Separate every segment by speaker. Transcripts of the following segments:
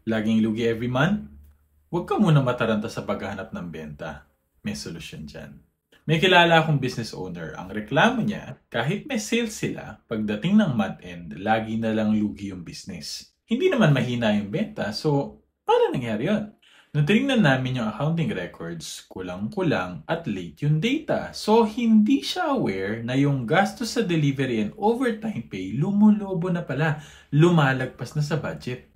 Speaker 1: Laging lugi every month? Huwag ka muna mataranta sa paghahanap ng benta. May solusyon dyan. May kilala akong business owner. Ang reklamo niya, kahit may sales sila, pagdating ng month-end, lagi na lang lugi yung business. Hindi naman mahina yung benta, so paano nangyari yun? Nung tinignan namin yung accounting records, kulang-kulang at late yung data. So, hindi siya aware na yung gastos sa delivery and overtime pay lumulobo na pala, lumalagpas na sa budget.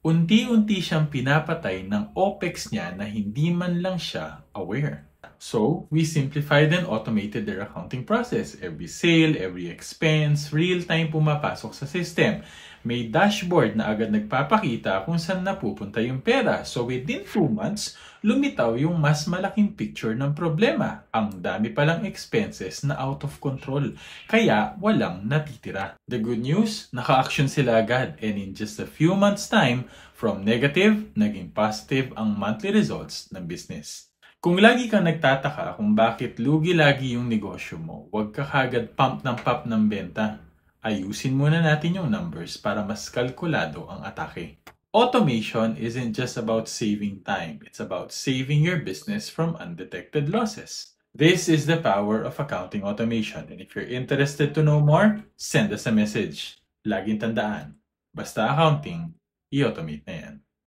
Speaker 1: Unti-unti siyang pinapatay ng OPEX niya na hindi man lang siya aware. So, we simplified and automated their accounting process. Every sale, every expense, real-time pumapasok sa system. May dashboard na agad nagpapakita kung saan napupunta yung pera. So, within 2 months, lumitaw yung mas malaking picture ng problema. Ang dami palang expenses na out of control. Kaya, walang natitira. The good news, naka-action sila agad. And in just a few months' time, from negative, naging positive ang monthly results ng business. Kung lagi kang nagtataka kung bakit lugi lagi yung negosyo mo, huwag ka kagad pump ng benta. Ayusin muna natin yung numbers para mas kalkulado ang atake. Automation isn't just about saving time. It's about saving your business from undetected losses. This is the power of accounting automation. And if you're interested to know more, send us a message. Laging tandaan, basta accounting, i-automate na yan.